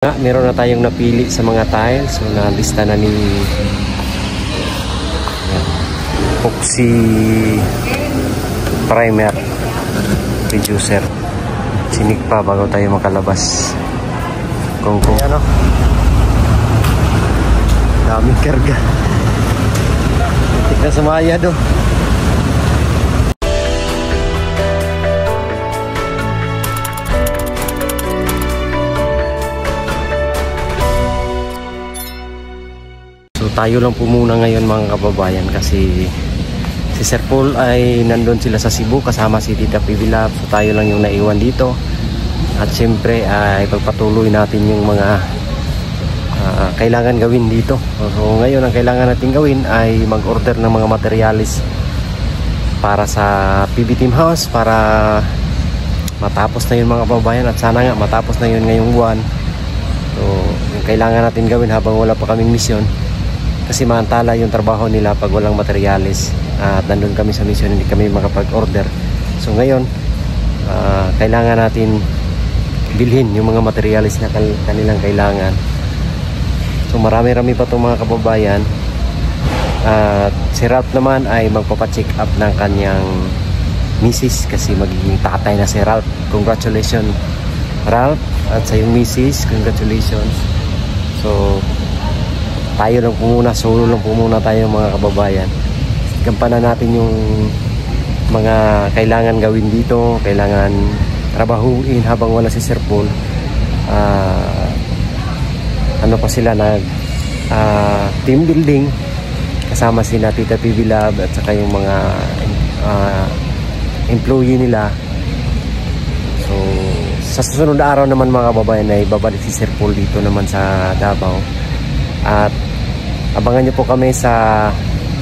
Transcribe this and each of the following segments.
Meron na tayong napili sa mga tiles. So nalista na ni Epoxy Primer Reducer. Sinik pa bago tayo makalabas. Kung ano, daming karga. Hindi na sumaya do. So tayo lang po muna ngayon mga kababayan kasi si Sir Paul ay nandun sila sa Cebu kasama si Tita Pivilab. So tayo lang yung naiwan dito. At syempre ay pagpatuloy natin yung mga kailangan gawin dito. So ngayon ang kailangan natin gawin ay mag-order ng mga materialis para sa PB Team House para matapos na yun mga kababayan. At sana nga matapos na yun ngayong buwan. So yung kailangan natin gawin habang wala pa kaming misyon. Kasi maantala yung trabaho nila pag walang materialis at nandun kami sa mission, hindi kami makapag-order. So ngayon kailangan natin bilhin yung mga materialis na kanilang kailangan. So marami-rami pa itong mga kababayan. At si Ralph naman ay magpapacheck up ng kanyang misis kasi magiging tatay na si Ralph. Congratulations Ralph, at sa yung misis, congratulations. So tayo lang po muna, solo lang po muna tayo mga kababayan. Gampanan natin yung mga kailangan gawin dito, kailangan trabahuin habang wala si Sir Paul. Ano pa sila nag team building kasama si Tita Pivilab at saka yung mga employee nila. So sa susunod na araw naman mga kababayan ay babalik si Sir Paul dito naman sa Davao. At abangan nyo po kami sa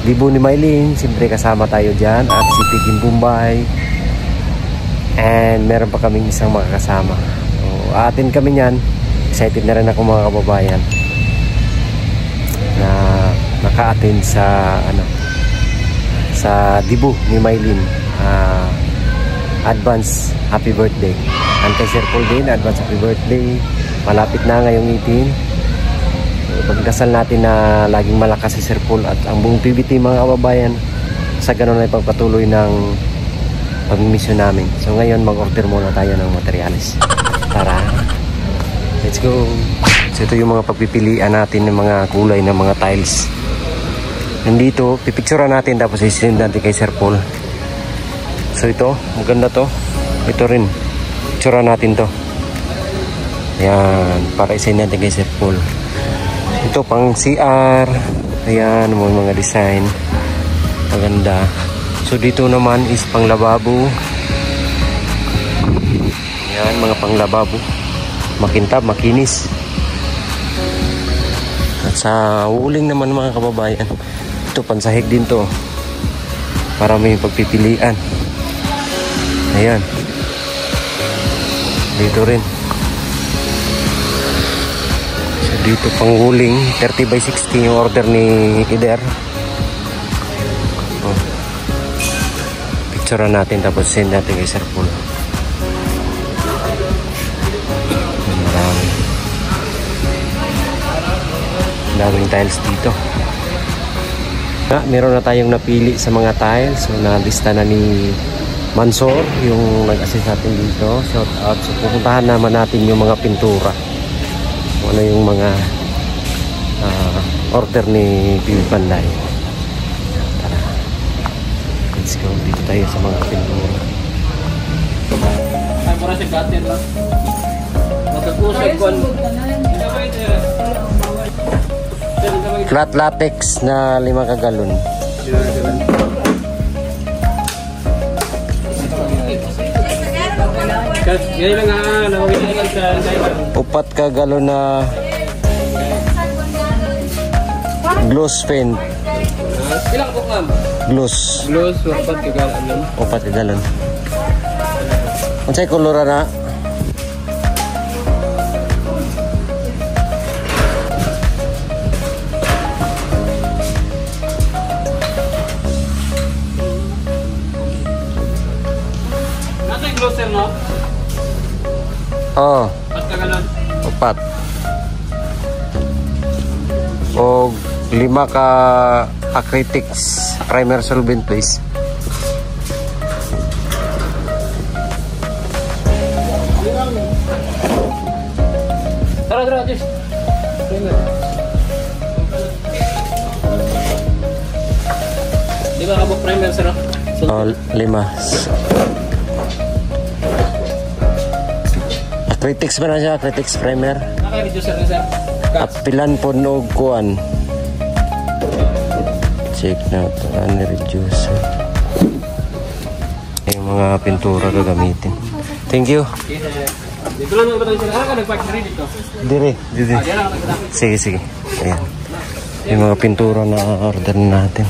Libo ni Maylin. Siyempre kasama tayo dyan. At si Pigin Bombay. And meron pa kaming isang makakasama. So atin kami nyan. Excited na rin ako mga kababayan na naka-attend sa sa Libo ni Maylin. Advance happy birthday. And kay Sir Paul din, advance happy birthday. Malapit na ngayong 18. Pagdasal natin na laging malakas si Sir Paul at ang buong PBT mga kababayan sa ganun ay pagpatuloy ng pag-mission namin. So ngayon mag-order muna tayo ng materialis. Tara, let's go. So ito yung mga pagpipilian natin ng mga kulay ng mga tiles. Nandito, pipicturean natin tapos isend natin kay Sir Paul. So ito, maganda to. Ito rin, picturean natin to. Ayan, para isend natin kay Sir Paul. Ito pang CR. Ayan, mga design. Maganda. So dito naman is pang lababo. Ayan, mga pang lababo. Makintab, makinis. At sa uling naman mga kababayan, ito pansahig din to. Para may pagpipilian. Ayan. Dito rin. Dito pang huling 30x60 yung order ni Ider. Picturean natin tapos send natin kay Sir Paul. Daming tiles dito. Meron na tayong napili sa mga tiles. So nalista na ni Mansor yung nag-assist natin dito. Shout out. So pupuntahan naman natin yung mga pintura. Ano yung mga order ni Piwi Panday. Tara, let's go. Dito tayo sa mga pintura. Ay, para sa gatin lang. Magkakusap ko. Flat latex na 5 kagalon. Ngayon lang nga, nawawilan sa 4 kagalon na gloss paint. ilang po ma'am? Gloss. Gloss, 4 kagalan. 4 kagalon. Unsay kolor na? Nasa yung glosser no? Oh. 4 kagalan. 4. o 5 ka acrylics primer solvent please. Tara, Jess. Di ba kabok primer, sir? 5. Acrylics ba na siya? Acrylics primer? Naka-reducer na, sir. At pilan po no kuan. Check na ito. Ano reducer? Yung mga pintura gagamitin. Thank you. Dito lang ba tayo, sir? Ka nag-park na rin dito? Dire. Diyan lang nagdami. Sige. Ayan. Yung mga pintura na order natin.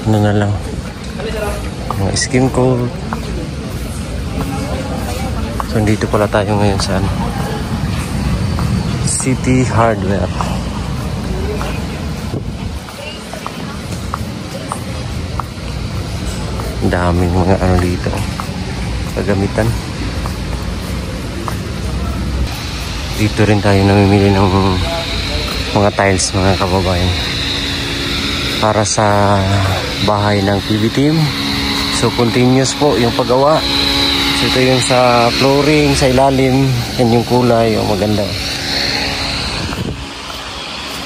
Ano na lang. Mga skim coat. So, dito pala tayo ngayon sa City Hardware. Daming mga ano dito. Pagamitan. Dito rin tayo namimili ng mga tiles, mga kababayan. Para sa bahay ng PB team. So, continuous po yung paggawa. So, ito yung sa flooring, sa ilalim. Yan yung kulay, yung maganda.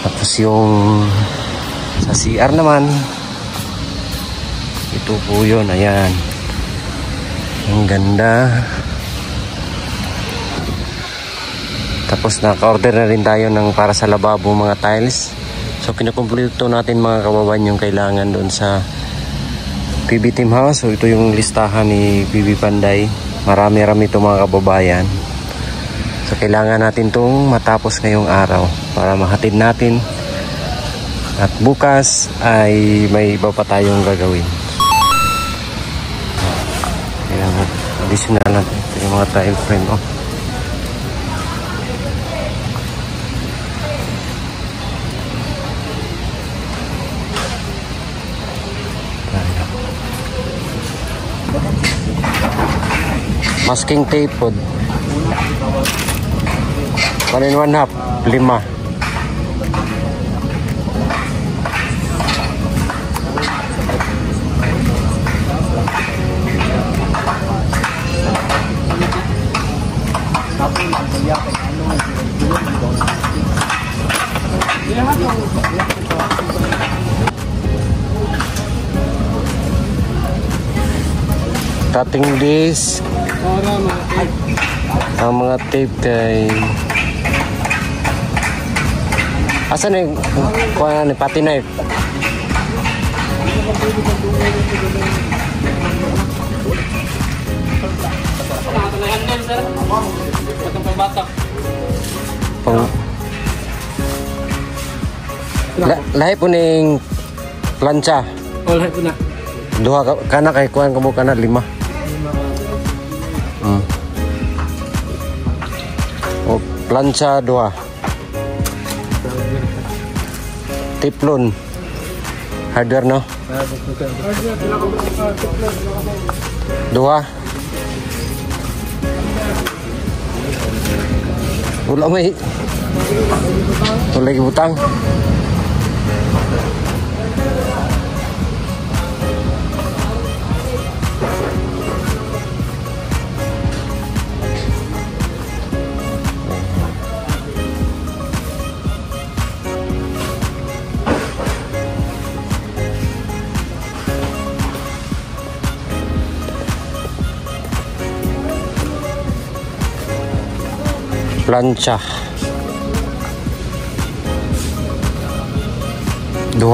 Tapos yung sa CR naman. Ito po yun, ayan. Ang ganda. Tapos naka-order na rin tayo ng para sa lababo mga tiles. So, kinakumpleto natin mga kababayan yung kailangan doon sa PB Team House. So ito yung listahan ni PB Panday. Marami-rami ito mga kababayan. So kailangan natin itong matapos ngayong araw para mahatid natin. At bukas ay may iba pa tayong gagawin. Ayan, additional natin. Ito yung mga tile frame. Oh. Masking tape po. 1 1/2, 5. Cutting disc. Ang mga tape kay asan yung kuha ni pati knife? Lahi po ning plancha. Lahi po na. Duha kana kay kuan kamo kana 5. O plancha 2. Tiplon. Hardware no? 2. Wala may. Tulay butang. Plancha 2.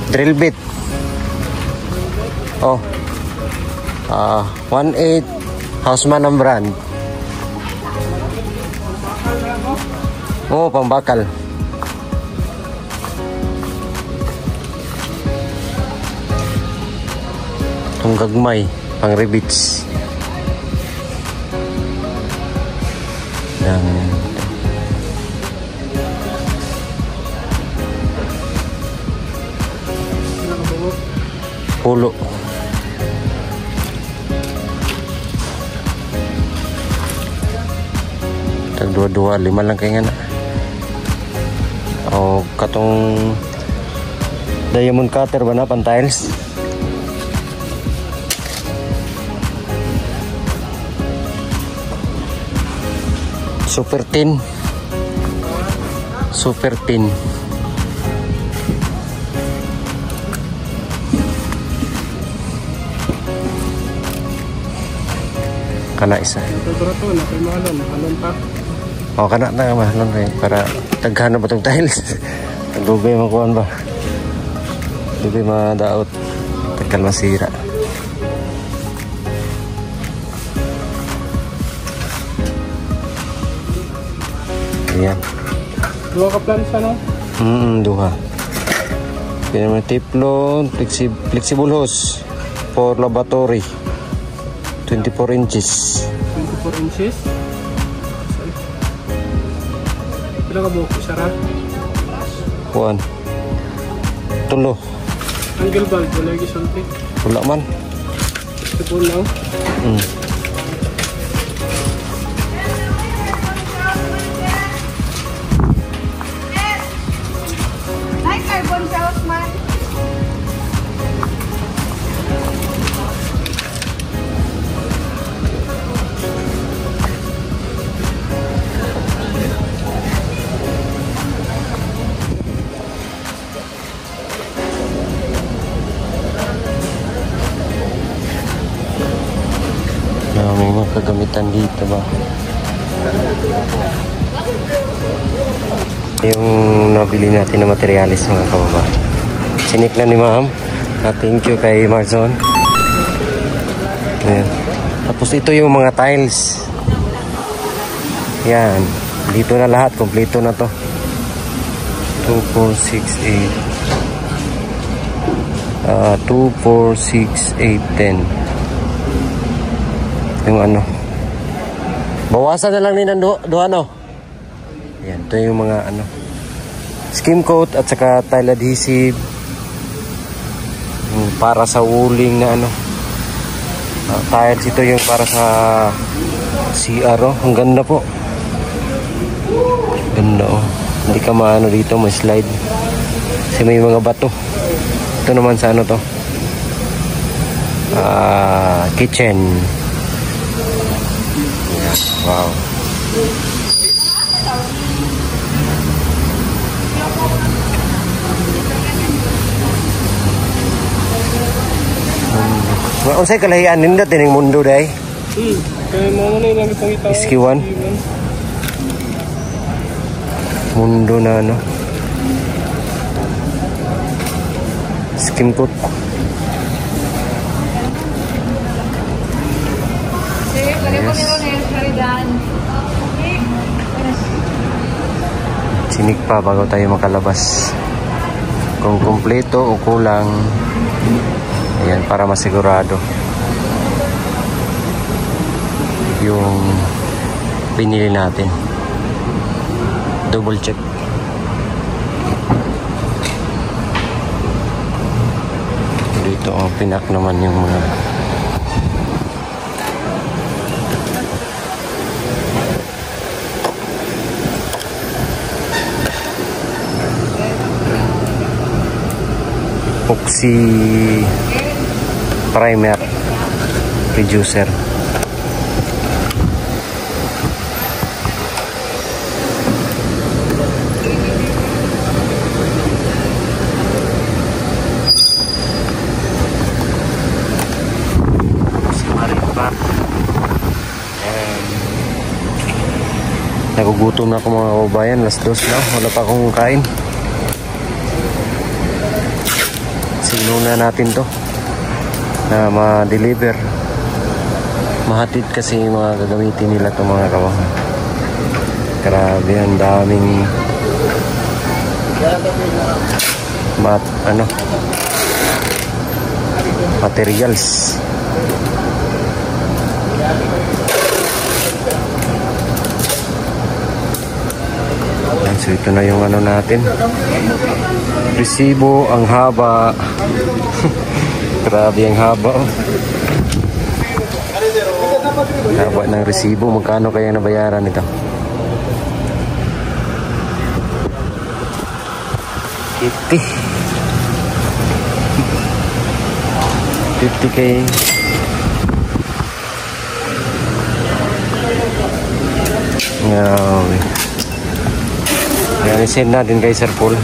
Drill bit. Oh. 1/8 Houseman ang brand. Oh, pambakal. Itong gagmay, pang rivets. Yan. pulo. Tag dua-dua, 5 lang kay nga na. O katong diamond cutter ba na pan tiles? Super tin. Super tin. Kana isa. Ito to na kay mahalon, halon pa. O kana na mahalon rin para taghan ba tong tiles. Dugay makuan ba? Dugay madaot. Tagkal masira. Ayan. Duha ka plans ano? Duha. Kaya naman tiplon, flexible hose for laboratory. 24 inches. 24 inches? Pila ka buhok? Isara? Kuan. Tulo. Angle bulb, wala yung gisulti. Wala man. Ito po lang. Like carbon cells man. May mga kagamitan dito ba? Yung nabili natin na materialis mga kababa. Sinik na ni ma'am. Thank you kay Marzon. Ayan. Tapos ito yung mga tiles. Yan. Dito na lahat. Kompleto na to. 2, 4, 6, 8. 2, 4, 6, 8, 10. Yung ano. Bawasan na lang ni Duha no. Yan, ito yung mga ano. Skim coat at saka tile adhesive. Yung para sa wooling na ano. Tiles ito yung para sa CR oh. Ang ganda po. Ganda oh. Hindi ka maano dito, may slide. Kasi may mga bato. Ito naman sa ano to. Kitchen. Wow. Unsay kalahian ninda tining mundo day? Kaya mo na lang ipangita. SQ1. Mundo na ano. Skim coat. Sinik pa bago tayo makalabas. Kung kumpleto o kulang. Ayan, para masigurado yung pinili natin. Double check. Dito pinak naman yung mga epoxy primer reducer. Nagugutom na ako mga kababayan. Last 2 na. Wala pa akong kain. Sino na natin to na ma-deliver. Mahatid kasi mga gagamitin nila to mga kababayan. Grabe, ang daming materials. So ito na yung ano natin. Resibo, ang haba. Grabe ang haba oh. Haba ng resibo. Magkano kaya nabayaran ito? 50K. Ngawi. Yan, isend natin kay Sir Paul.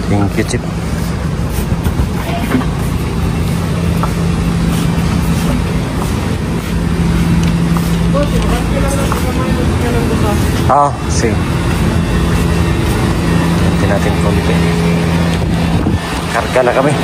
Thank you, Chip. Sige. Nanti natin konti. Karga na kami.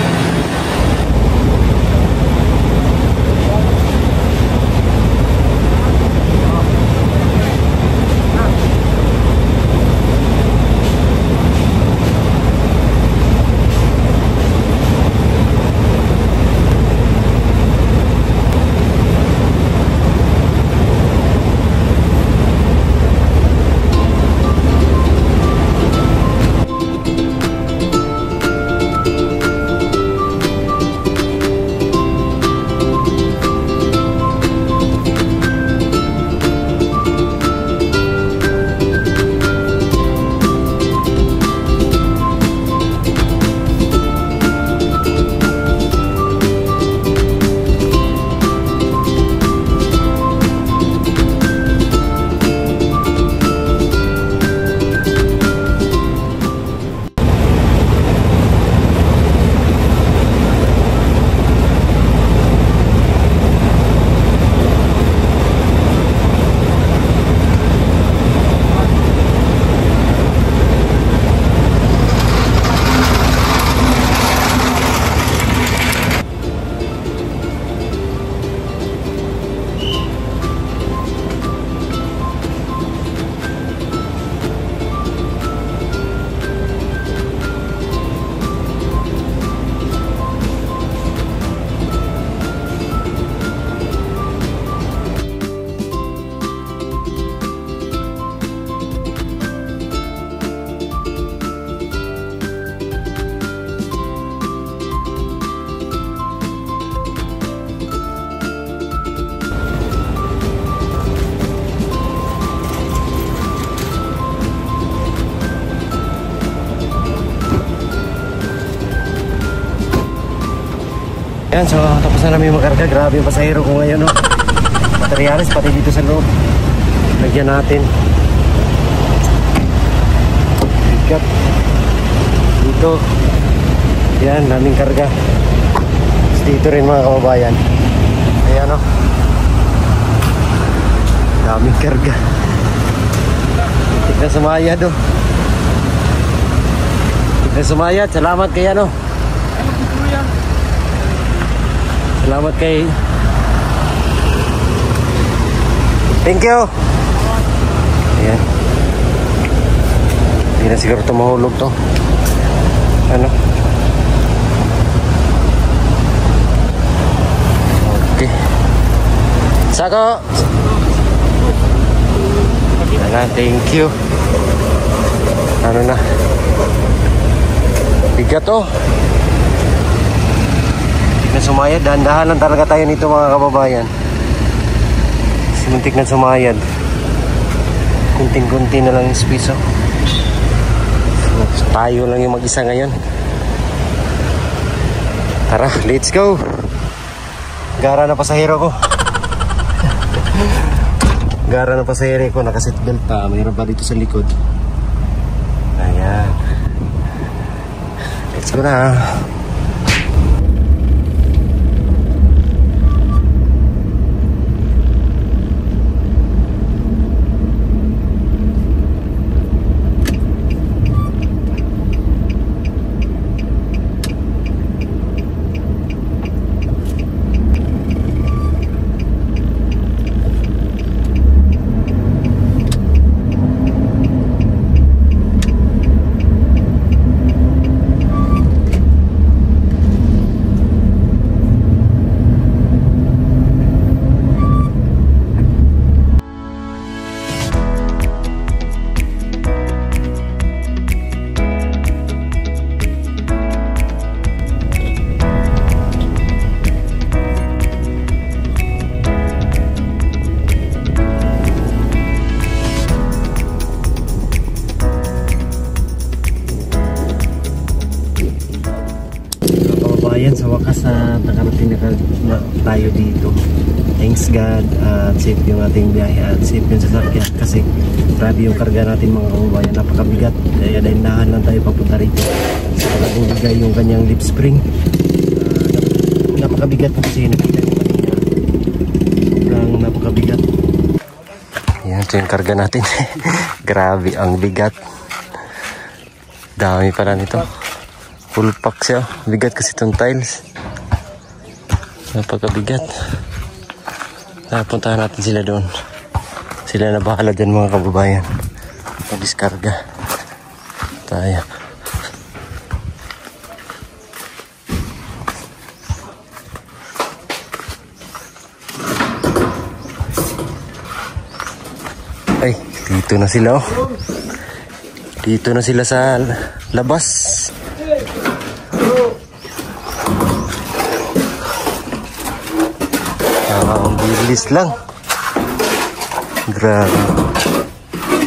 Yan, so tapos na namin makarga. Grabe yung pasahero ko ngayon, no? Materialis pati dito sa loob. Lagyan natin. Bigat. Dito. Yan, daming karga. Tapos dito rin mga kababayan. Ayan, no? Daming karga. Tignan sumayad, no? Tignan sumayad. Salamat kaya, no? Salamat kay. Thank you. Ayan. Hindi na siguro ito mahulog to. Ano? Okay. Sako. Ayan, thank you. Ano na? Bigat to. Na sumayad, dahan-dahan lang talaga tayo nito mga kababayan. Simuntik na sumayad. Kunting-kunti na lang yung spiso. So, tayo lang yung mag-isa ngayon. Tara, let's go. Gara na pasahero ko. Gara na pasahero ko. Nakaseatbelt pa. Mayroon pa dito sa likod. Ayan. Let's go na. safe yung ating biyahe at safe yung sasakyan kasi grabe yung karga natin mga kababayan, napakabigat. Kaya dahan lang tayo papunta rito sa pagkakubigay yung kanyang lip spring. Napakabigat kasi nakita yung kanina, sobrang napakabigat. Yan, ito yung karga natin. Grabe ang bigat, dami pala nito, full pack siya. Bigat kasi itong tiles, napakabigat. Puntahan natin sila doon. Sila na bahala dyan mga kababayan. Pag-diskarga tayo. Ay, dito na sila oh. Dito na sila sa labas. Ang bilis lang. Grabe.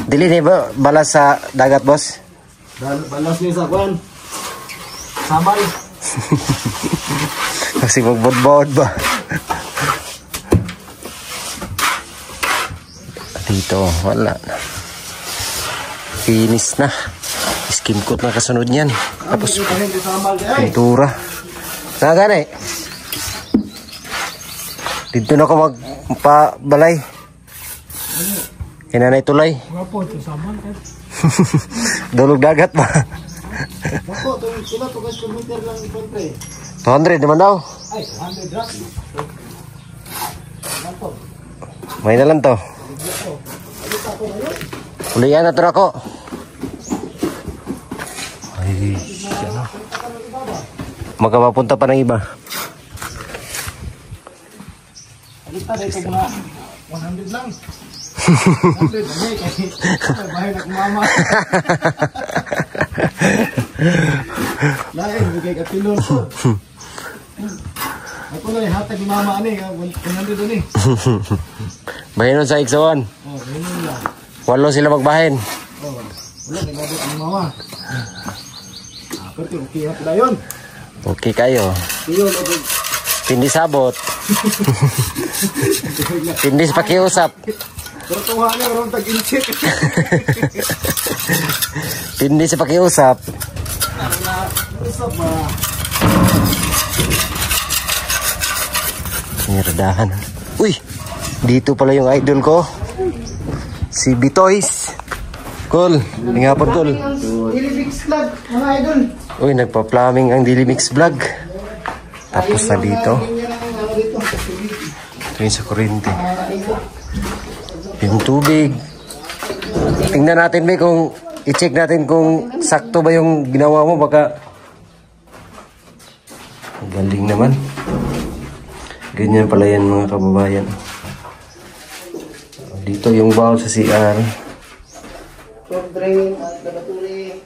Dili ni ba balas sa dagat, boss? Balas ni sa kwan. Sabay. Kasi magbod-bod ba? Dito, wala na. Finish na. Skim coat na kasunod niyan. Tapos pintura. Nagana eh. Dito na ako magpabalay. Kinanay tulay. Wapo, ito saman ka. Dulog dagat ba? Wapo, sila to guys, kilometer lang ipon 200 naman daw. Ay, 100 drugs. May na lang to. Ulian na to ako. Ay, ano? Magkapapunta pa ng iba. Alita dito mga 100 lang. 100 na kasi bahay na kumama. Lain, bigay ka pilon ko. Ako na yung hatag ni mama ani, 100 doon eh. Bahin sa Iksawan. Oh, ganyan lang. Walo sila magbahin. Oh, wala, nagabot ang mama. Pero okay hapla yun. Okay kayo. Yun, okay. Tindi sabot. Tindi sa pakiusap. Pero tuha niya, marang tag-inchik. Tindi sa pakiusap. Usap ba? Nirdahan. Uy! Dito pala yung idol ko. Si Bitoys. Cool. Ingapon, cool. Dilibix vlog, mga idol. Uy, nagpa-plumbing ang Dilimix vlog. Tapos na dito. Ito yung sa kurente. Yung tubig. Tingnan natin ba kung i-check natin kung sakto ba yung ginawa mo. Baka galing naman. Ganyan pala yan mga kababayan. Dito yung bowl sa CR. Floor drain, laboratory.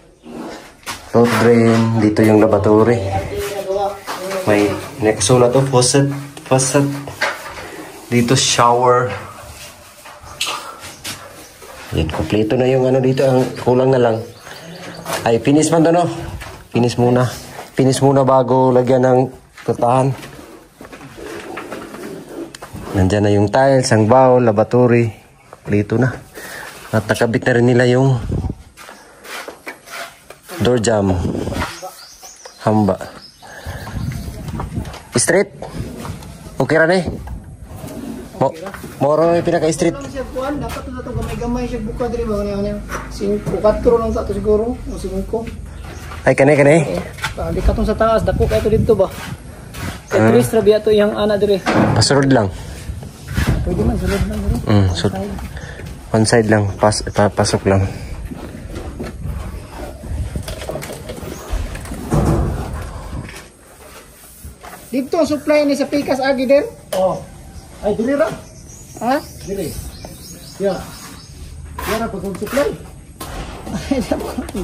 Floor drain. Dito yung laboratory. May nakasulat to, faucet. Dito shower. Yan, kompleto na yung ano dito. Ang kulang na lang ay finish man to, no? Finish muna. Finish muna bago lagyan ng tutahan. Nandyan na yung tiles, ang bowl, laboratory. Kompleto na. At nakabit na rin nila yung door jamb. Hamba. Straight? Okay ra eh? Moro yung pinaka-street. Dapat na ito gamay-gamay siya buka diri ba kanina. 5 katro lang sa to siguro, o 5. Ay kane. Di katong sa taas, dako kayo dito ba? Kaya Tris rabi ato yung ana diri. Pasurod lang. Pwede man sulod lang diri. One side lang, pasok lang. Dito supply ni sa Pikas agi din. Oh. Ay dili ra. Ha? Dili. Ya. Yara pag supply. Ay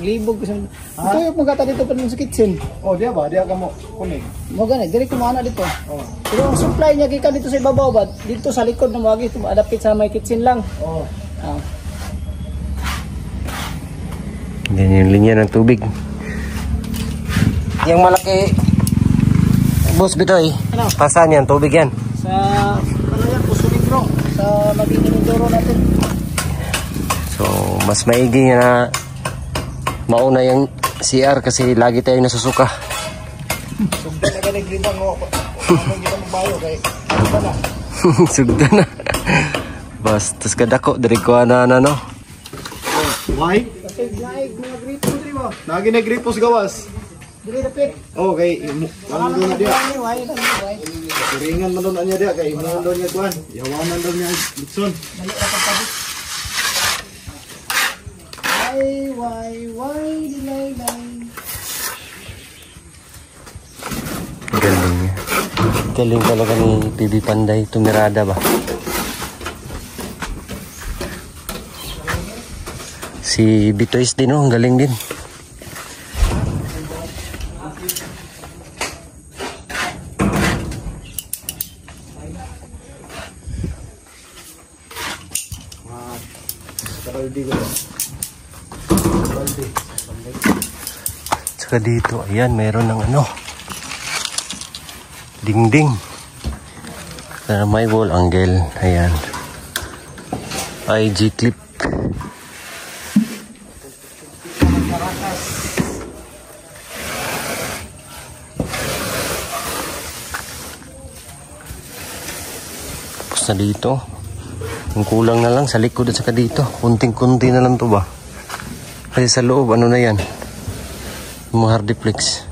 libog ko sa. Ito yung magata dito pa sa kitchen. Oh, dia ba? Dia ka mo kunig. Mo gani, diri ko ana dito. Oh. Pero ang supply niya gikan dito sa ibabaw ba? Dito sa likod na magi adapit sa may kitchen lang. Oh. Ah. Ganyan yung linya ng tubig. Yung malaki, Boss Bitoy, ano? pasan yan, tubig yan? Sa ano yan, Puso Negro. sa magiging Mindoro natin. So, mas maigi na mauna yung CR kasi lagi tayong nasusuka. Sugda na galing libang o. Anong gina magbayo kay ano na? Sugda na. Bastos kadako dari ko na no. Why? Kasi naig mga gripo diri mo. Nagi na gripos gawas. Dili dapit. Okay, ano na dia? Why? Ringan man doon niya dia kay mo doon niya kuan. Yawanan doon niya Bukson. Dali ra pagpabit. Why, dilay. Galing niya. Galing talaga ni PB Panday. Tumirada ba? Si Bitoys din ang galing din. Saka dito, ayan, mayroon ng ano, dingding na may wall angle. Ayan, IG clip. Tapos na dito, yung kulang na lang sa likod at saka dito, kunting-kunti na lang to ba, kasi sa loob ano na yan, yung mga hardiplex,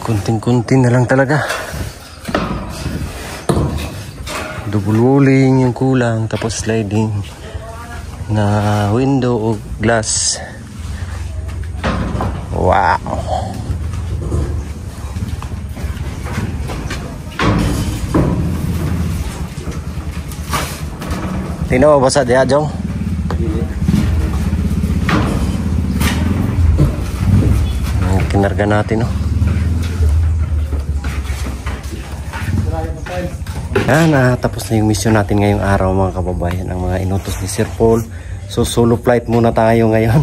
kunting-kunti na lang talaga. Double walling yung kulang, tapos sliding na window o glass. Wow. Tino ba sa diha jong? Kinarga natin, no? Yan, tapos na yung mission natin ngayong araw, mga kababayan, ang mga inutos ni Sir Paul. So solo flight muna tayo ngayon.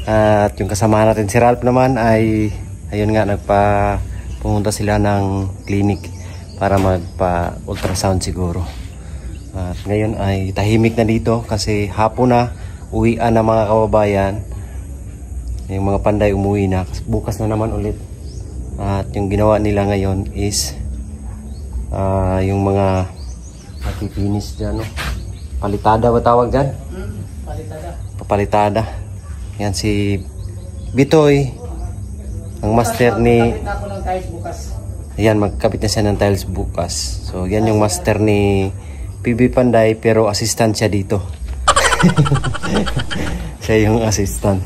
At yung kasama natin si Ralph naman ay ayun nga, pumunta sila ng clinic para magpa ultrasound siguro. At ngayon ay tahimik na dito kasi hapon na, uwian na mga kababayan. Yung mga Panday umuwi na, bukas na naman ulit. At yung ginawa nila ngayon is yung mga nakikinis dyan, no? Palitada ba tawag dyan? Palitada. Papalitada. Yan si Bitoy, ang master ni... Magkabit ako ng tiles bukas. Ayan, magkabit na siya ng tiles bukas. So yan yung master ni PB Panday, pero assistant siya dito. Siya yung assistant.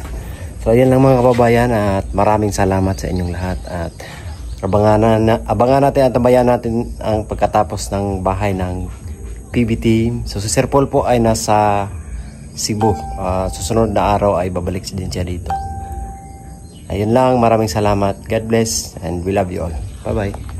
So ayan lang mga kababayan, at maraming salamat sa inyong lahat. At abangan natin at tabayan natin ang pagkatapos ng bahay ng PB team. So si Sir Paul po ay nasa Cebu. Susunod na araw ay babalik din siya dito. Ayun lang, maraming salamat. God bless and we love you all. Bye bye.